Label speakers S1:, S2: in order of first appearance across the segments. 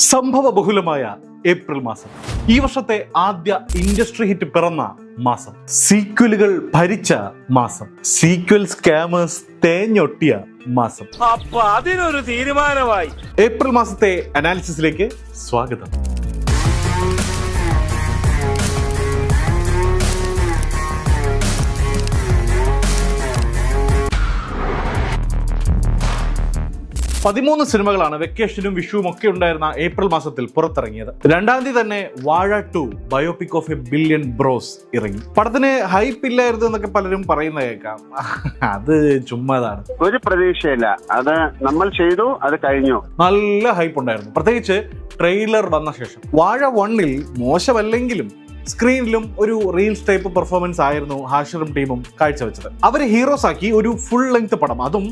S1: സംഭവ ബഹുലമായ ഏപ്രിൽ മാസം, ഈ വർഷത്തെ ആദ്യ ഇൻഡസ്ട്രി ഹിറ്റ് പിറന്ന മാസം, സീക്വലുകൾ ഭരിച്ച മാസം, സീക്വൽ സ്കാമേഴ്സ് തേഞ്ഞൊട്ടിയ മാസം.
S2: അപ്പൊ അതിനൊരു തീരുമാനമായി.
S1: ഏപ്രിൽ മാസത്തെ അനാലിസിസിലേക്ക് സ്വാഗതം. പതിമൂന്ന് സിനിമകളാണ് വെക്കേഷനും വിഷുവും ഒക്കെ ഉണ്ടായിരുന്ന ഏപ്രിൽ മാസത്തിൽ പുറത്തിറങ്ങിയത്. 2-ാം തീയതി തന്നെ Vaazha 2 biopic of a billion bros ഇറങ്ങി. പടത്തിന് ഹൈപ്പ് ഇല്ലായിരുന്നു എന്നൊക്കെ പലരും പറയുന്ന കേൾക്കാം. അത് ചുമ്മാതാണ്.
S3: ഒരു പ്രതീക്ഷയില്ല. അത് നമ്മൾ ചെയ്തു, അത് കഴിഞ്ഞു.
S1: നല്ല ഹൈപ്പ് ഉണ്ടായിരുന്നു, പ്രത്യേകിച്ച് ട്രെയിലർ വന്ന ശേഷം. വാഴ 1-ൽ മോശമല്ലെങ്കിലും സ്ക്രീനിലും ഒരു റീൽസ് ടൈപ്പ് പെർഫോമൻസ് ആയിരുന്നു ഹാഷിറും ടീമും കാഴ്ചവെച്ചത്. അവര് ഹീറോസ് ആക്കി ഒരു ഫുൾ ലെങ്ത് പടം, അതും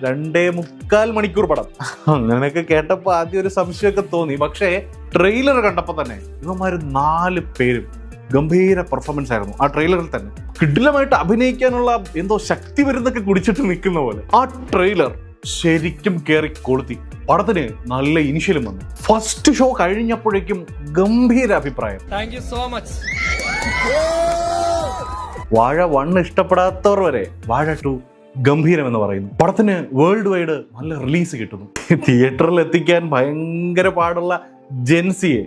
S1: 2.25 മണിക്കൂർ പടം. അങ്ങനെയൊക്കെ കേട്ടപ്പോൾ ആദ്യം ഒരു സംശയമൊക്കെ തോന്നി. പക്ഷേ ട്രെയിലർ കണ്ടപ്പോൾ തന്നെ ഇവന്മാര് 4 പേരും ഗംഭീര പെർഫോമൻസ് ആയിരുന്നു. ആ ട്രെയിലറിൽ തന്നെ കിടിലമായിട്ട് അഭിനയിക്കാനുള്ള എന്തോ ശക്തി വരുന്നൊക്കെ കുടിച്ചിട്ട് നിൽക്കുന്ന പോലെ ആ ട്രെയിലർ ശരിക്കും കേറി കൊളുത്തി. പടത്തിന് നല്ല ഇനിഷ്യലും വന്നു. ഫസ്റ്റ് ഷോ കഴിഞ്ഞപ്പോഴേക്കും ഗംഭീര അഭിപ്രായം.
S2: Thank you so much.
S1: വാഴ 1 ഇഷ്ടപ്പെടാത്തവർ വരെ വാഴ 2 ഗംഭീരം എന്ന് പറയുന്നു. പടത്തിന് വേൾഡ് വൈഡ് നല്ല റിലീസ് കിട്ടുന്നു. തിയേറ്ററിൽ എത്തിക്കാൻ ഭയങ്കര പാടുള്ള ജെൻസിയെ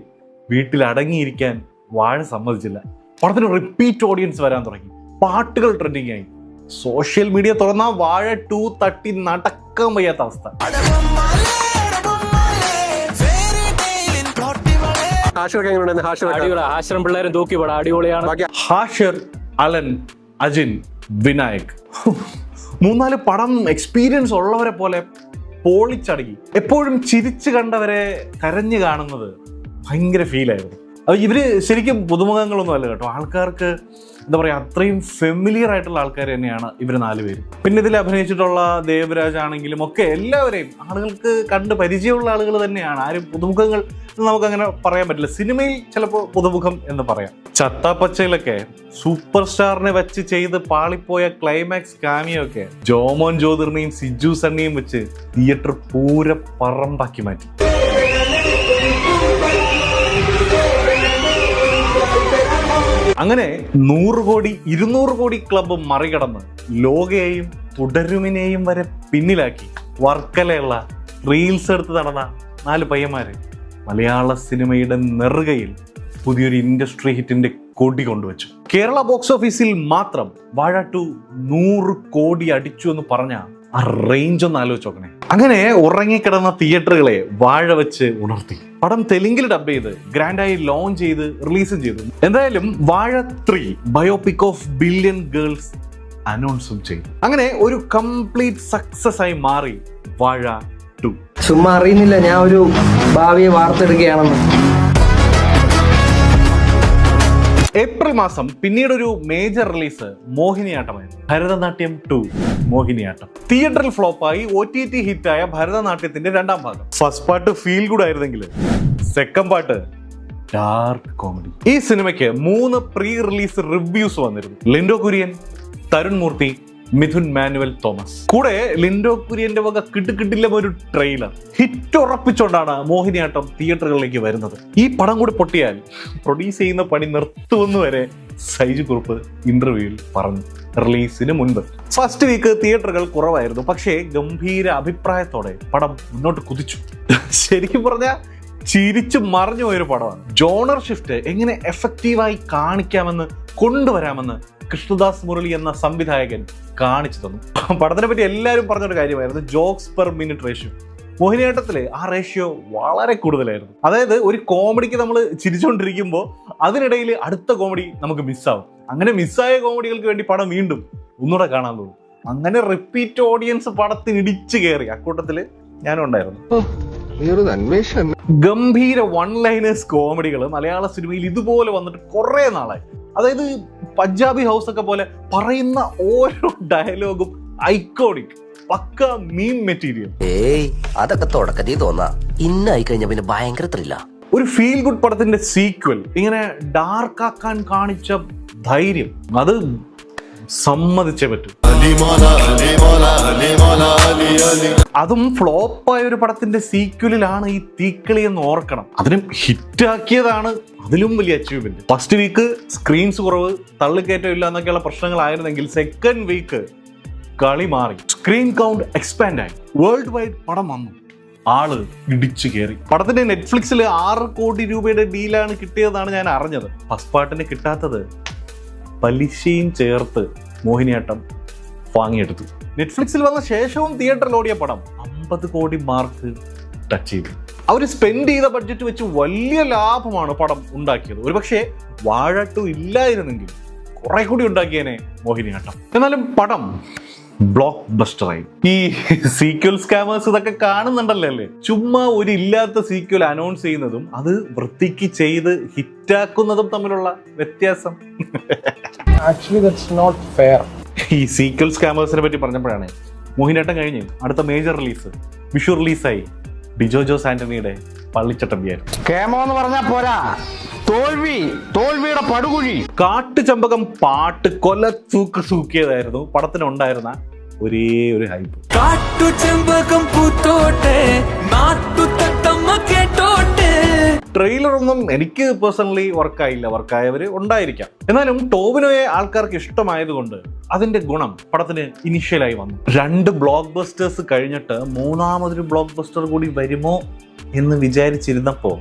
S1: വീട്ടിൽ അടങ്ങിയിരിക്കാൻ വാഴ സമ്മതിച്ചില്ല. പടത്തിന് റിപ്പീറ്റ് ഓഡിയൻസ് വരാൻ തുടങ്ങി. പാട്ടുകൾ ട്രെൻഡിങ് ആയി. സോഷ്യൽ മീഡിയ തുറന്നാൽ വാഴ 2 തട്ടി നടക്കാൻ വയ്യാത്ത അവസ്ഥ. ഹാഷിർ, അലൻ, അജിൻ, വിനായക്, 3-4 പടം എക്സ്പീരിയൻസ് ഉള്ളവരെ പോലെ പോളിച്ചടങ്ങി. എപ്പോഴും ചിരിച്ചു കണ്ടവരെ കരഞ്ഞു കാണുന്നത് ഭയങ്കര ഫീലായിരുന്നു. അത് ഇവര് ശരിക്കും പുതുമുഖങ്ങളൊന്നും അല്ല കേട്ടോ. ആൾക്കാർക്ക് എന്താ പറയുക, അത്രയും ഫെമിലിയർ ആയിട്ടുള്ള ആൾക്കാർ തന്നെയാണ് ഇവർ 4 പേരും. പിന്നെ ഇതിൽ അഭിനയിച്ചിട്ടുള്ള ദേവരാജ് ആണെങ്കിലും ഒക്കെ എല്ലാവരെയും ആളുകൾക്ക് കണ്ട് പരിചയമുള്ള ആളുകൾ തന്നെയാണ്. ആരും പുതുമുഖങ്ങൾ നമുക്കങ്ങനെ പറയാൻ പറ്റില്ല. സിനിമയിൽ ചിലപ്പോൾ പുതുമുഖം എന്ന് പറയാം. ചത്താപ്പച്ചയിലൊക്കെ സൂപ്പർ സ്റ്റാറിനെ വെച്ച് ചെയ്ത് പാളിപ്പോയ ക്ലൈമാക്സ് കാമിയൊക്കെ ജോമോൻ ജ്യോതിർനെയും സിജു സണ്ണിയും വെച്ച് തിയേറ്റർ പൂര പറമ്പാക്കി മാറ്റി. അങ്ങനെ 100 കോടി 200 കോടി ക്ലബ്ബ് മറികടന്ന് ലോകയെയും തുടരുമിനെയും വരെ പിന്നിലാക്കി വർക്കലയുള്ള റീൽസ് എടുത്ത് നടന്ന 4 പയ്യന്മാര് മലയാള സിനിമയുടെ നെറുകയിൽ പുതിയൊരു ഇൻഡസ്ട്രി ഹിറ്റിന്റെ കൊടി കൊണ്ടുവച്ചു. കേരള ബോക്സ് ഓഫീസിൽ മാത്രം വാഴ 2 100 കോടി അടിച്ചു എന്ന് പറഞ്ഞ ആ റേഞ്ച് ഒന്ന് ആലോചിച്ച് നോക്കണേ. അങ്ങനെ ഉറങ്ങിക്കിടന്ന തിയേറ്ററുകളെ വാഴ വെച്ച് ഉണർത്തി. പടം തെലുങ്കിൽ ഡബ് ചെയ്ത് ഗ്രാൻഡായി ലോഞ്ച് ചെയ്ത് റിലീസും ചെയ്തു. എന്തായാലും വാഴ 3 ബയോപിക് ഓഫ് ബില്യൺ ഗേൾസ് അനൗൺസും ചെയ്തു. അങ്ങനെ ഒരു കംപ്ലീറ്റ് സക്സസ് ആയി മാറി വാഴ 2.
S4: ചുമ്മാ അറിയുന്നില്ല ഞാൻ ഒരു ഭാവിയെ വാർത്തെടുക്കുകയാണെന്ന്.
S1: ഏപ്രിൽ മാസം പിന്നീടൊരു മേജർ റിലീസ് മോഹിനിയാട്ടമായിരുന്നു. ഭരതനാട്യം 2 മോഹിനിയാട്ടം തിയേറ്ററിൽ ഫ്ലോപ്പായി OTT ഹിറ്റായ ഭരതനാട്യത്തിന്റെ 2ാം ഭാഗം. ഫസ്റ്റ് പാർട്ട് ഫീൽ ഗുഡ് ആയിരുന്നെങ്കിൽ സെക്കൻഡ് പാർട്ട് ഡാർക്ക് കോമഡി. ഈ സിനിമയ്ക്ക് 3 പ്രീ റിലീസ് റിവ്യൂസ് വന്നിരുന്നു. ലിൻഡോ കുര്യൻ, തരുൺ മൂർത്തി, മിഥുൻ മാനുവൽ തോമസ്. കൂടെ ലിൻഡോ കുര്യന്റെ വക കിട്ടില്ല ഒരു ട്രെയിലർ. ഹിറ്റ് ഉറപ്പിച്ചുകൊണ്ടാണ് മോഹിനിയാട്ടം തിയേറ്ററുകളിലേക്ക് വരുന്നത്. ഈ പടം കൂടി പൊട്ടിയാൽ പ്രൊഡ്യൂസ് ചെയ്യുന്ന പണി നിർത്തുമെന്ന് വരെ സൈജു കുറുപ്പ് ഇന്റർവ്യൂവിൽ പറഞ്ഞു. റിലീസിന് മുൻപ് ഫസ്റ്റ് വീക്ക് തിയേറ്ററുകൾ കുറവായിരുന്നു. പക്ഷേ ഗംഭീര അഭിപ്രായത്തോടെ പടം മുന്നോട്ട് കുതിച്ചു. ശരിക്കും പറഞ്ഞാൽ ചിരിച്ചു മറിഞ്ഞു പോയൊരു പടമാണ്. ജോണർ ഷിഫ്റ്റ് എങ്ങനെ എഫക്റ്റീവായി കാണിക്കാമെന്ന് കൊണ്ടുവരാമെന്ന് കൃഷ്ണദാസ് മുരളി എന്ന സംവിധായകൻ കാണിച്ചു തന്നു. പടത്തിനെ പറ്റി എല്ലാവരും പറഞ്ഞൊരു കാര്യമായിരുന്നു ജോക്സ് പെർ മിനിറ്റ് റേഷ്യോ. മോഹിനിയാട്ടത്തില് ആ റേഷ്യോ വളരെ കൂടുതലായിരുന്നു. അതായത് ഒരു കോമഡിക്ക് നമ്മൾ ചിരിച്ചുകൊണ്ടിരിക്കുമ്പോൾ അതിനിടയിൽ അടുത്ത കോമഡി നമുക്ക് മിസ്സാവും. അങ്ങനെ മിസ്സായ കോമഡികൾക്ക് വേണ്ടി പടം വീണ്ടും ഒന്നുകൂടെ കാണാൻ തോന്നും. അങ്ങനെ റിപ്പീറ്റ് ഓഡിയൻസ് പടത്തിന് ഇടിച്ചു കയറി. അക്കൂട്ടത്തില് ഞാനും ഉണ്ടായിരുന്നു. ഗംഭീര 1-ലൈനേഴ്സ് കോമഡികൾ മലയാള സിനിമയിൽ ഇതുപോലെ വന്നിട്ട് കുറെ നാളായി. അതായത് പഞ്ചാബി ഹൗസ് ഒക്കെ പോലെ പറയുന്ന ഓരോ ഡയലോഗും ഐക്കോണിക്, പക്ക മീം മെറ്റീരിയൽ.
S5: അതൊക്കെ തുടക്കത്തിൽ തോന്നാ, ഇന്നായി കഴിഞ്ഞ പിന്നെ ഭയങ്കര ത്രില്ല.
S1: ഒരു ഫീൽ ഗുഡ് പടത്തിന്റെ സീക്വൽ ഇങ്ങനെ ഡാർക്ക് ആക്കാൻ കാണിച്ച ധൈര്യം അത് സമ്മതിച്ചേ പറ്റൂ. അതും ഫ്ലോപ്പായ ഒരു പടത്തിന്റെ സീക്വലിലാണ് ഈ തീക്കിളി എന്ന് ഓർക്കണം. അതിനും ഹിറ്റാക്കിയതാണ് അതിലും വലിയ അച്ചീവ്മെന്റ്. ഫസ്റ്റ് വീക്ക് സ്ക്രീൻസ് കുറവ്, തള്ളിക്കയറ്റം ഇല്ല എന്നൊക്കെയുള്ള പ്രശ്നങ്ങളായിരുന്നെങ്കിൽ സെക്കൻഡ് വീക്ക് കളി മാറി. സ്ക്രീൻ കൗണ്ട് എക്സ്പാൻഡ് ആയി, വേൾഡ് വൈഡ് പടം വന്നു, ആള് ഇടിച്ചു കയറി. പടത്തിന്റെ നെറ്റ്ഫ്ലിക്സിൽ 6 കോടി രൂപയുടെ ഡീലാണ് കിട്ടിയതാണ് ഞാൻ അറിഞ്ഞത്. ഫസ്റ്റ് പാർട്ടിന് കിട്ടാത്തത് പലിശയും ചേർത്ത് മോഹിനിയാട്ടം വാങ്ങിയെടുത്തു. നെറ്റ്ഫ്ലിക്സിൽ വന്ന ശേഷവും തിയേറ്ററിൽ ഓടിയ പടം 50 കോടി മാർക്ക് ടച്ച് ചെയ്തു. അവർ സ്പെൻഡ് ചെയ്ത ബഡ്ജറ്റ് വെച്ച് വലിയ ലാഭമാണ് പടം ഉണ്ടാക്കിയത്. ഒരുപക്ഷെ വാഴ 2 ഇല്ലായിരുന്നെങ്കിൽ കുറെ കൂടി ഉണ്ടാക്കിയേനെ മോഹിനിയാട്ടം. എന്നാലും പടം ബ്ലോക്ക് ബസ്റ്ററായി. ഈ സീക്വൽ സ്കാമേഴ്സ് ഇതൊക്കെ കാണുന്നുണ്ടല്ലോ അല്ലേ? ചുമ്മാ ഒരു ഇല്ലാത്ത സീക്വൽ അനൗൺസ് ചെയ്യുന്നതും അത് വൃത്തിക്ക് ചെയ്ത് ഹിറ്റാക്കുന്നതും തമ്മിലുള്ള വ്യത്യാസം.
S4: Actually that's not fair.
S1: ഈ സീക്വൽ സ്കാമേഴ്സിനെ പറ്റി പറഞ്ഞപ്പോഴാണ് മോഹിനിയാട്ടം കഴിഞ്ഞ് അടുത്ത മേജർ റിലീസ് വിഷു റിലീസായി ഡിജോ ജോസ് ആന്റണിയുടെ പള്ളിച്ചട്ടമ്പിയായിരുന്നു.
S4: കേമോ എന്ന് പറഞ്ഞാൽ പോരാ, തോൽവിയുടെ പടുകുഴി.
S1: കാട്ടുചമ്പകം പാട്ട് കൊല തൂക്കിയതായിരുന്നു പടത്തിനുണ്ടായിരുന്ന ഒരേ ഒരു ഹൈപ്പ്.
S2: കാട്ടുചെമ്പകം പൂത്തോട്ടെ നാട്ടുതത്തമ്മ കേട്ടോട്ടെ.
S1: ട്രെയിലറൊന്നും എനിക്ക് പേഴ്സണലി വർക്കായവര് ഉണ്ടായിരിക്കാം. എന്നാലും ടോവിനോയെ ആൾക്കാർക്ക് ഇഷ്ടമായതുകൊണ്ട് അതിന്റെ ഗുണം പടത്തിന് ഇനിഷ്യലായി വന്നു. 2 ബ്ലോക്ക് ബസ്റ്റേഴ്സ് കഴിഞ്ഞിട്ട് മൂന്നാമതൊരു ബ്ലോക്ക് ബസ്റ്റർ കൂടി വരുമോ എന്ന് വിചാരിച്ചിരുന്നപ്പോ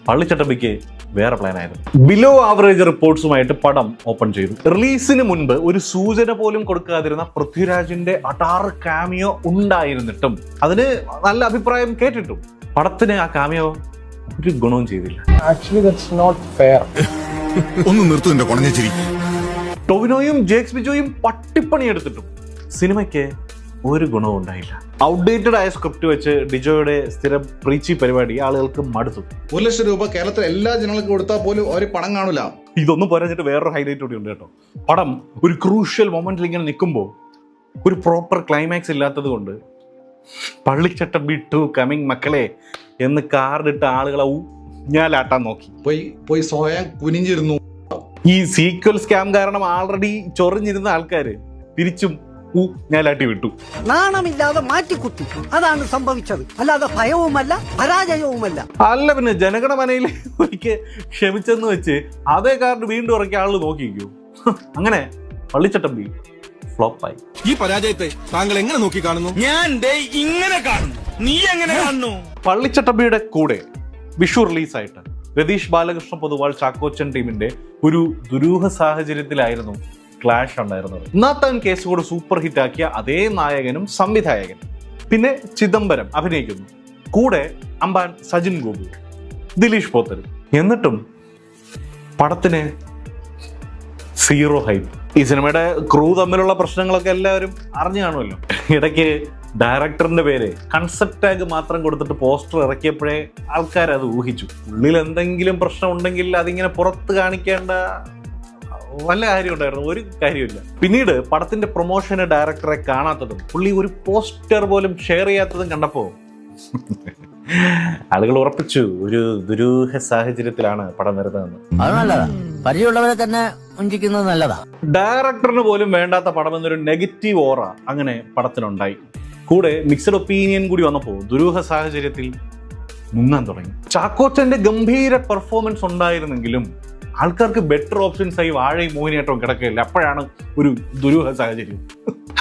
S1: പള്ളിച്ചട്ടമ്പിക്ക് വേറെ പ്ലാൻ ആയിരുന്നു. ബിലോ ആവറേജ് റിപ്പോർട്ട്സുമായിട്ട് പടം ഓപ്പൺ ചെയ്തു. റിലീസിന് മുൻപ് ഒരു സൂചന പോലും കൊടുക്കാതിരുന്ന പൃഥ്വിരാജിന്റെ അടാറ് കാമിയോ ഉണ്ടായിരുന്നിട്ടും അതിന് നല്ല അഭിപ്രായം കേട്ടിട്ടും പടത്തിന് ആ കാമിയോ ഒരു ഗുണവും ചെയ്തില്ല.
S4: Actually that's not fair.
S6: ഒന്ന് നിർത്തു എന്റെ കൊണഞ്ഞിരി.
S1: ടോവിനോയും ജേക്സ് ബിജോയും പട്ടിപ്പണി എടുത്തിട്ടും സിനിമയ്ക്ക് ഒരു ഗുണവും ഉണ്ടായില്ല. ഔട്ട്ഡേറ്റഡ് ആയ സ്ക്രിപ്റ്റ് വെച്ച് ഡിജോയുടെ സ്ഥിരം പ്രീച്ചി പരിപാടി ആളുകൾക്ക് മടുത്തു.
S6: 1 ലക്ഷം രൂപ കേരളത്തിലെ എല്ലാ ജനങ്ങൾക്കും കൊടുത്താൽ പോലും ഒരു പണം കാണൂല.
S1: ഇതൊന്നും പറഞ്ഞിട്ട് വേറൊരു ഹൈലൈറ്റ് കൂടി ഉണ്ട് കേട്ടോ. പടം ഒരു ക്രൂഷ്യൽ മൊമെന്റിൽ ഇങ്ങനെ നിൽക്കുമ്പോൾ ഒരു പ്രോപ്പർ ക്ലൈമാക്സ് ഇല്ലാത്തത് കൊണ്ട് പള്ളിച്ചട്ടമ്പി 2 കമ്മിങ് മക്കളെ എന്ന് കാർഡിട്ട ആളുകളെ ഞാലാട്ടാൻ നോക്കി.
S6: പോയി സ്വയം കുനിഞ്ഞിരുന്നു.
S1: ഈ സീക്വൽ സ്കാം കാരണം ആൾറെഡി ചൊറിഞ്ഞിരുന്ന ആൾക്കാര് തിരിച്ചും ഞാലാട്ടി വിട്ടു.
S7: നാണമില്ലാതെ മാറ്റിക്കുത്തി, അതാണ് സംഭവിച്ചത്. അല്ലാതെ ഭയവുമല്ല പരാജയവുമല്ല.
S1: അല്ല പിന്നെ ജനഗണമനയിൽ ഒരിക്കൽ ക്ഷമിച്ചെന്ന് വെച്ച് അതേ കാർഡ് വീണ്ടും ഇറക്കിയ ആള് നോക്കിക്കൂ. അങ്ങനെ പള്ളിച്ചട്ടമ്പി ഫ്ലോപ്പായി.
S2: ഈ പരാജയത്തെ താങ്കൾ എങ്ങനെ നോക്കി കാണുന്നു? ഞാൻ ഇങ്ങനെ കാണുന്നു. നീ എങ്ങനെ കാണുന്നു?
S1: പള്ളിച്ചട്ടമ്പിയുടെ കൂടെ വിഷു റിലീസായിട്ട് രതീഷ് ബാലകൃഷ്ണ പൊതുവാൾ ചാക്കോച്ചൻ ടീമിന്റെ ഒരു ദുരൂഹ സാഹചര്യത്തിലായിരുന്നു ക്ലാഷ് ഉണ്ടായിരുന്നത്. നാത്താൻ കേസ് കൂടെ സൂപ്പർ ഹിറ്റ് ആക്കിയ അതേ നായകനും സംവിധായകനും. പിന്നെ ചിദംബരം അഭിനയിക്കുന്നു. കൂടെ അമ്പാൻ സജിൻ ഗോപു, ദിലീഷ് പോത്തൻ. എന്നിട്ടും പടത്തിന് 0 ഹൈപ്പ്. ഈ സിനിമയുടെ ക്രൂ തമ്മിലുള്ള പ്രശ്നങ്ങളൊക്കെ എല്ലാവരും അറിഞ്ഞു കാണുമല്ലോ. ഇടയ്ക്ക് ഡയറക്ടറിന്റെ പേര് കൺസെപ്റ്റ് ടാഗ് മാത്രം കൊടുത്തിട്ട് പോസ്റ്റർ ഇറക്കിയപ്പോഴേ ആൾക്കാർ അത് ഊഹിച്ചു. ഉള്ളിൽ എന്തെങ്കിലും പ്രശ്നം ഉണ്ടെങ്കിൽ അതിങ്ങനെ പുറത്ത് കാണിക്കേണ്ട വല്ല കാര്യം ഉണ്ടായിരുന്നു? ഒരു കാര്യമില്ല. പിന്നീട് പടത്തിന്റെ പ്രൊമോഷന് ഡയറക്ടറെ കാണാത്തതും പുള്ളി ഒരു പോസ്റ്റർ പോലും ഷെയർ ചെയ്യാത്തതും കണ്ടപ്പോ ആളുകൾ ഉറപ്പിച്ചു ഒരു ദുരൂഹ സാഹചര്യത്തിലാണ് പടം വരുന്നതെന്ന്.
S5: അത് നല്ലതാ, പരിചയമുള്ളവരെ തന്നെ വഞ്ചിക്കുന്നത് നല്ലതാ.
S1: ഡയറക്ടറിന് പോലും വേണ്ടാത്ത പടം എന്നൊരു നെഗറ്റീവ് ഓറ അങ്ങനെ പടത്തിനുണ്ടായി. കൂടെ മിക്സഡ് ഒപ്പീനിയൻ കൂടി വന്നപ്പോ ദുരൂഹ സാഹചര്യത്തിൽ മുങ്ങാൻ തുടങ്ങി. ചാക്കോച്ചന്റെ ഗംഭീര പെർഫോമൻസ് ഉണ്ടായിരുന്നെങ്കിലും ആൾക്കാർക്ക് ബെറ്റർ ഓപ്ഷൻസ് ആയി വാഴയും മോഹിനിയാട്ടവും കിടക്കില്ല. അപ്പോഴാണ് ഒരു ദുരൂഹ സാഹചര്യം.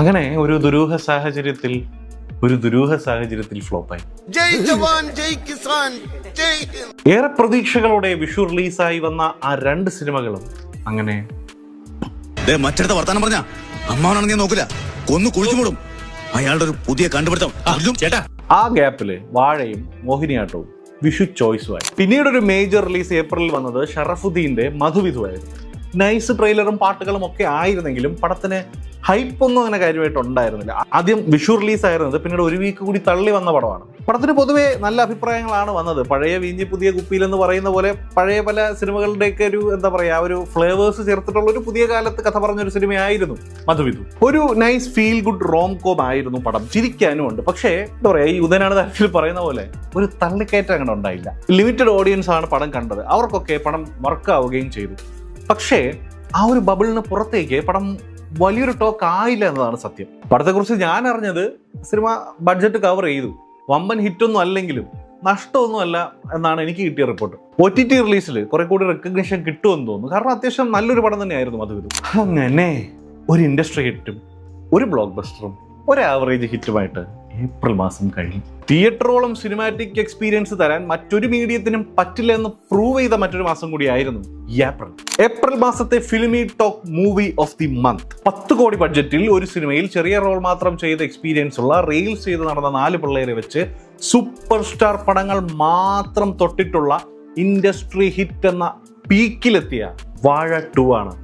S1: അങ്ങനെ ഒരു ദുരൂഹ സാഹചര്യത്തിൽ ഫ്ലോപ്പായി. ഏറെ പ്രതീക്ഷകളോടെ വിഷു റിലീസായി വന്ന ആ 2 സിനിമകളും അങ്ങനെ
S6: മറ്റടുത്ത വർത്താനം പറഞ്ഞ അമ്മാവനാണ് ഞാൻ നോക്കില്ല, കൊന്നു കുഴിച്ചുമൂടും. അയാളുടെ ഒരു പുതിയ കണ്ടുപിടുത്തം ചേട്ടാ.
S1: ആ ഗ്യാപ്പില് വാഴയും മോഹിനിയാട്ടവും വിഷു ചോയ്സുമായി. പിന്നീട് ഒരു മേജർ റിലീസ് ഏപ്രിലിൽ വന്നത് ഷറഫുദ്ദീന്റെ മധുവിധുവായിരുന്നു. നൈസ് ട്രെയിലറും പാട്ടുകളും ഒക്കെ ആയിരുന്നെങ്കിലും പടത്തിന് ഹൈപ്പൊന്നും അങ്ങനെ കാര്യമായിട്ട് ഉണ്ടായിരുന്നില്ല. ആദ്യം വിഷു റിലീസായിരുന്നത് പിന്നീട് 1 വീക്ക് കൂടി തള്ളി വന്ന പടമാണ്. പടത്തിന് പൊതുവെ നല്ല അഭിപ്രായങ്ങളാണ് വന്നത്. പഴയ വീഞ്ഞി പുതിയ കുപ്പിയിൽ എന്ന് പറയുന്ന പോലെ പഴയ പല സിനിമകളുടെയൊക്കെ ഒരു എന്താ പറയാ ഒരു ഫ്ലേവേഴ്സ് ചേർത്തിട്ടുള്ള ഒരു പുതിയ കാലത്ത് കഥ പറഞ്ഞൊരു സിനിമയായിരുന്നു മധുവിധു. ഒരു nice feel good rom com ആയിരുന്നു പടം. ചിരിക്കാനും ഉണ്ട്. പക്ഷേ എന്താ പറയാ ഈ ഉദയനാണ് താരത്തിൽ പറയുന്ന പോലെ ഒരു തള്ളിക്കയറ്റം അങ്ങനെ ഉണ്ടായില്ല. ലിമിറ്റഡ് ഓഡിയൻസ് ആണ് പടം കണ്ടത്. അവർക്കൊക്കെ പടം വർക്കാവുകയും ചെയ്തു. പക്ഷേ ആ ഒരു ബബിളിന് പുറത്തേക്ക് പടം വലിയൊരു ടോക്ക് ആയില്ല എന്നതാണ് സത്യം. പടത്തെക്കുറിച്ച് ഞാൻ അറിഞ്ഞത് സിനിമ ബഡ്ജറ്റ് കവർ ചെയ്തു, വമ്പൻ ഹിറ്റൊന്നും അല്ലെങ്കിലും നഷ്ടമൊന്നും അല്ല എന്നാണ് എനിക്ക് കിട്ടിയ റിപ്പോർട്ട്. OTT റിലീസിൽ കുറെ കൂടി റെക്കഗ്നിഷൻ കിട്ടുമെന്ന് തോന്നുന്നു. കാരണം അത്യാവശ്യം നല്ലൊരു പടം തന്നെയായിരുന്നു അതും. അങ്ങനെ ഒരു ഇൻഡസ്ട്രി ഹിറ്റും ഒരു ബ്ലോക്ക് ബസ്റ്ററും ഒരു ആവറേജ് ഹിറ്റുമായിട്ട് ഏപ്രിൽ മാസം കഴിഞ്ഞു. തിയേറ്ററോളം സിനിമാറ്റിക് എക്സ്പീരിയൻസ് തരാൻ മറ്റൊരു മീഡിയത്തിനും പറ്റില്ല എന്ന് പ്രൂവ് ചെയ്ത മറ്റൊരു മാസം കൂടിയായിരുന്നു ഏപ്രിൽ മാസത്തെ filmi talk movie of the month. 10 കോടി ബഡ്ജറ്റിൽ ഒരു സിനിമയിൽ ചെറിയ റോൾ മാത്രം ചെയ്ത എക്സ്പീരിയൻസ് ഉള്ള റീൽസ് ചെയ്ത് നടന്ന 4 പിള്ളേരെ വെച്ച് സൂപ്പർ സ്റ്റാർ പടങ്ങൾ മാത്രം തൊട്ടിട്ടുള്ള ഇൻഡസ്ട്രി ഹിറ്റ് എന്ന പീക്കിലെത്തിയ വാഴ 2 ആണ്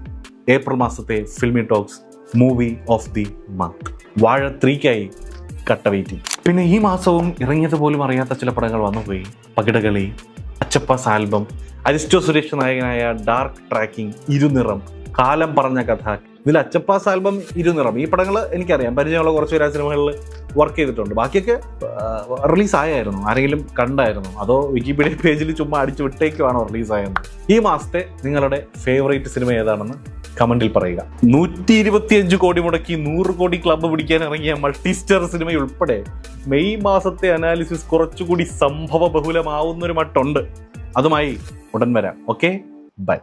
S1: ഏപ്രിൽ മാസത്തെ filmi talks movie of the month. വാഴ 3ക്കായി കട്ട വെയിറ്റിംഗ്. പിന്നെ ഈ മാസവും ഇറങ്ങിയത് പോലും അറിയാത്ത ചില പടങ്ങൾ വന്നുപോയി. പകിടകളി, അച്ചപ്പാസ് ആൽബം, അരിസ്റ്റോ സുരേഷ് നായകനായ ഡാർക്ക് ട്രാക്കിംഗ്, ഇരുനിറം, കാലം പറഞ്ഞ കഥ. ഇതിൽ അച്ചപ്പാസ് ആൽബം, ഇരുനിറം ഈ പടങ്ങൾ എനിക്കറിയാം, പരിചയമുള്ള കുറച്ച് പേര് ആ സിനിമകളിൽ വർക്ക് ചെയ്തിട്ടുണ്ട്. ബാക്കിയൊക്കെ റിലീസായിരുന്നു. ആരെങ്കിലും കണ്ടായിരുന്നു അതോ വിക്കിപീഡിയ പേജിൽ ചുമ്മാ അടിച്ചു വിട്ടേക്കുവാണോ റിലീസായെന്ന്? ഈ മാസത്തെ നിങ്ങളുടെ ഫേവറേറ്റ് സിനിമ ഏതാണെന്ന് കമന്റിൽ പറയുക. 125 കോടി മുടക്കി 100 കോടി ക്ലബ്ബ് പിടിക്കാൻ ഇറങ്ങിയ മൾട്ടിസ്റ്റാർ സിനിമയുൾപ്പെടെ മെയ് മാസത്തെ അനാലിസിസ് കുറച്ചുകൂടി സംഭവ ബഹുലമാവുന്നൊരു മട്ടുണ്ട്. അതുമായി ഉടൻ വരാം. Okay, by.